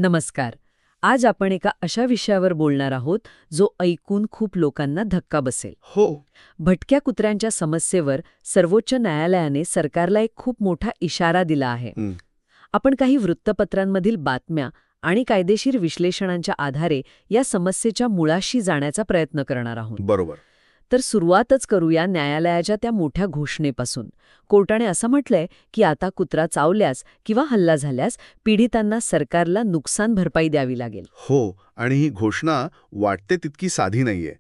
नमस्कार. आज आपण एका अशा विषयावर बोलणार आहोत जो ऐकून खूप लोकांना धक्का बसेल. हो. भटक्या कुत्र्यांच्या समस्येवर सर्वोच्च न्यायालयाने सरकारला एक खूप मोठा इशारा दिला आहे. हं. आपण काही वृत्तपत्रांमधील बातम्या आणि कायदेशीर विश्लेषणांच्या आधारे या समस्येच्या मुळाशी जाण्याचा प्रयत्न करणार आहोत. बरोबर. तर सुरुवातच करूया न्यायालयाच्या त्या मोठ्या घोषणेपासून. कोर्टाने असं म्हटलंय की आता कुत्रा चावल्यास किंवा हल्ला झाल्यास पीडितांना सरकारला नुकसान भरपाई द्यावी लागेल. हो, आणि ही घोषणा वाटते तितकी साधी नाहीये.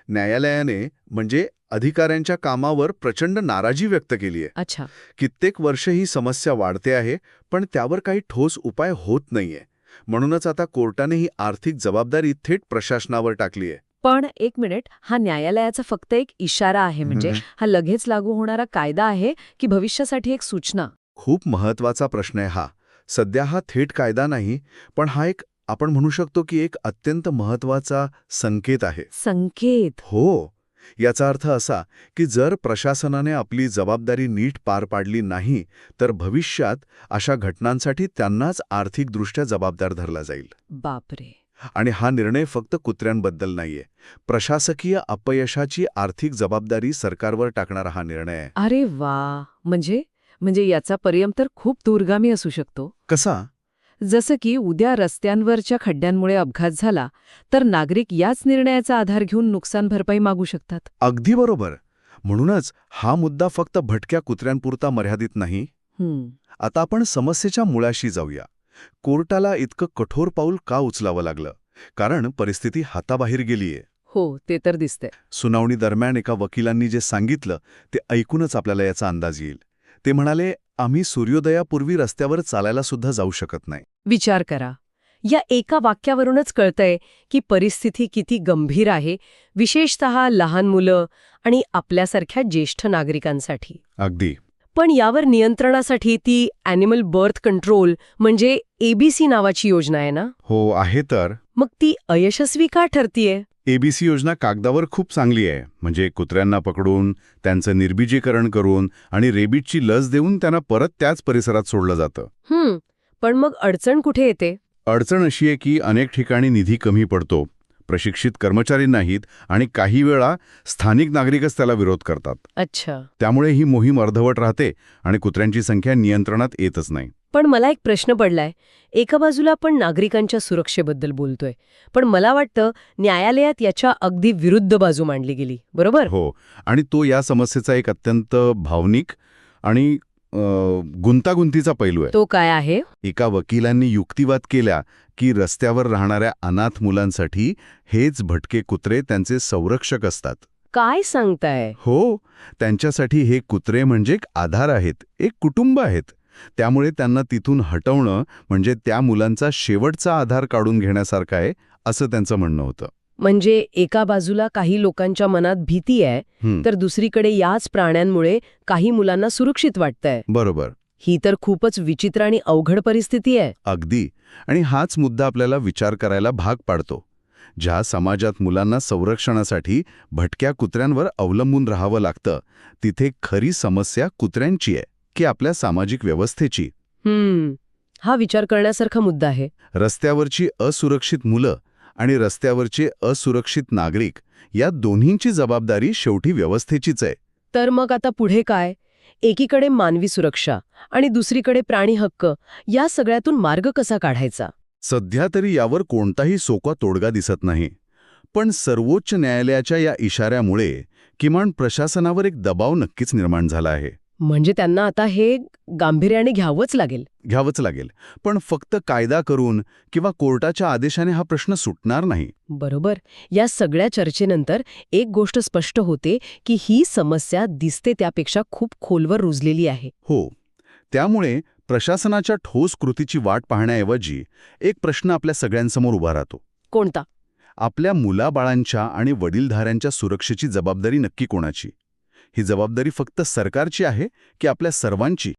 न्यायालयाने म्हणजे अधिकाऱ्यांच्या कामावर प्रचंड नाराजी व्यक्त केली आहे. अच्छा. कित्येक वर्ष ही समस्या वाढते आहे, पण त्यावर काही ठोस उपाय होत नाहीये. म्हणूनच आता कोर्टाने ही आर्थिक जबाबदारी थेट प्रशासनावर टाकली आहे. पण एक मिनिट, हा न्यायालयाचा फक्त एक इशारा आहे म्हणजे हा लगेच लागू होणारा कायदा आहे की भविष्यासाठी एक सूचना? खूप महत्वाचा प्रश्न आहे हा. सध्या हा थेट कायदा नाही, पण हा एक आपण म्हणू शकतो की एक अत्यंत महत्वाचा संकेत आहे. संकेत? हो. याचा अर्थ असा की जर प्रशासनाने आपली जबाबदारी नीट पार पाडली नाही तर भविष्यात अशा घटनांसाठी त्यांनाच आर्थिकदृष्ट्या जबाबदार धरला जाईल. बापरे. आणि हा निर्णय फक्त कुत्र्यांबद्दल नाहीये. प्रशासकीय अपयशाची आर्थिक जबाबदारी सरकारवर टाकणारा हा निर्णय आहे. अरे वा. म्हणजे याचा परिणाम तर खूप दूरगामी असू शकतो. कसा? जसं की उद्या रस्त्यांवरच्या खड्ड्यांमुळे अपघात झाला तर नागरिक याच निर्णयाचा आधार घेऊन नुकसान भरपाई मागू शकतात. अगदी बरोबर. म्हणूनच हा मुद्दा फक्त भटक्या कुत्र्यांपुरता मर्यादित नाही. आता आपण समस्येच्या मुळाशी जाऊया. कोर्टाला इतकं कठोर पाऊल का उचलावं लागलं? कारण परिस्थिती हाताबाहेर गेलीये. हो, ते तर दिसतंय. सुनावणी दरम्यान एका वकिलांनी जे सांगितलं ते ऐकूनच आपल्याला याचा अंदाज येईल. ते म्हणाले, आम्ही सूर्योदयापूर्वी रस्त्यावर चालायला सुद्धा जाऊ शकत नाही. विचार करा. या एका वाक्यावरूनच कळतंय की परिस्थिती किती गंभीर आहे, विशेषतः लहान मुलं आणि आपल्यासारख्या ज्येष्ठ नागरिकांसाठी. अगदी. पण यावर नियंत्रणासाठी ती ॲनिमल बर्थ कंट्रोल म्हणजे एबीसी नावाची योजना आहे ना? हो, आहे तर. मग ती अयशस्वी का ठरतीये? एबीसी योजना कागदावर खूप चांगली आहे. म्हणजे कुत्र्यांना पकडून, त्यांचं निर्बीजीकरण करून आणि रेबीजची लस देऊन त्यांना परत त्याच परिसरात सोडलं जातं. पण मग अडचण कुठे येते? अडचण अशी आहे की अनेक ठिकाणी निधी कमी पडतो, प्रशिक्षित कर्मचारी नाहीत आणि काही वेळा स्थानिक नागरिकच त्याला विरोध करतात. अच्छा. त्यामुळे ही मोहीम अर्धवट राहते आणि कुत्र्यांची संख्या नियंत्रणात येतच नाही. पण मला एक प्रश्न पडलाय. एका बाजूला आपण नागरिकांच्या सुरक्षेबद्दल बोलतोय, पण मला वाटतं न्यायालयात याच्या अगदी विरुद्ध बाजू मांडली गेली, बरोबर? हो, आणि तो या समस्येचा एक अत्यंत भावनिक आणि गुंतागुंतीचा पैलू आहे. तो काय आहे? एका वकिलांनी युक्तिवाद केला की रस्त्यावर राहणाऱ्या अनाथ मुलांसाठी हेच भटके कुत्रे त्यांचे संरक्षक असतात. काय सांगताय? हो, त्यांच्यासाठी हे कुत्रे म्हणजे एक आधार आहेत, एक कुटुंब आहेत. त्यामुळे त्यांना तिथून हटवणं म्हणजे त्या मुलांचा शेवटचा आधार काढून घेण्यासारखं आहे, असं त्यांचं म्हणणं होतं. म्हणजे एका बाजूला काही लोकांच्या मनात भीती आहे, तर दुसरीकडे याच प्राण्यांमुळे काही मुलांना सुरक्षित वाटतंय. बरोबर. ही तर खूपच विचित्र आणि अवघड परिस्थिती आहे. अगदी. आणि हाच मुद्दा आपल्याला विचार करायला भाग पाडतो. ज्या समाजात मुलांना संरक्षणासाठी भटक्या कुत्र्यांवर अवलंबून राहावं लागतं, तिथे खरी समस्या कुत्र्यांची आहे की आपल्या सामाजिक व्यवस्थेची? हा विचार करण्यासारखा मुद्दा आहे. रस्त्यावरची असुरक्षित मुलं आणि रस्त्यावरचे असुरक्षित नागरिक या दोन्हींची जबाबदारी शेवटी व्यवस्थेचीच आहे. तर मग आता पुढे काय? एकीकडे मानवी सुरक्षा आणि दुसरीकडे प्राणी हक्क, या सगळ्यातून मार्ग कसा काढायचा? सध्या तरी यावर कोणताही सोपा तोडगा दिसत नाही. पण सर्वोच्च न्यायालयाच्या या इशाऱ्यामुळे किमान प्रशासनावर एक दबाव नक्कीच निर्माण झाला आहे. म्हणजे त्यांना आता हे गांभीर्याने घ्यावंच लागेल. पण फक्त कायदा करून किंवा कोर्टाच्या आदेशाने हा प्रश्न सुटणार नाही. बरोबर. या सगळ्या चर्चेनंतर एक गोष्ट स्पष्ट होते की ही समस्या दिसते त्यापेक्षा खूप खोलवर रुजलेली आहे. हो. त्यामुळे प्रशासनाच्या ठोस कृतीची वाट पाहण्याऐवजी एक प्रश्न आपल्या सगळ्यांसमोर उभा राहतो. कोणता? आपल्या मुलाबाळांच्या आणि वडीलधाऱ्यांच्या सुरक्षेची जबाबदारी नक्की कोणाची? ही जबाबदारी फक्त सरकारची आहे की आपल्या सर्वांची?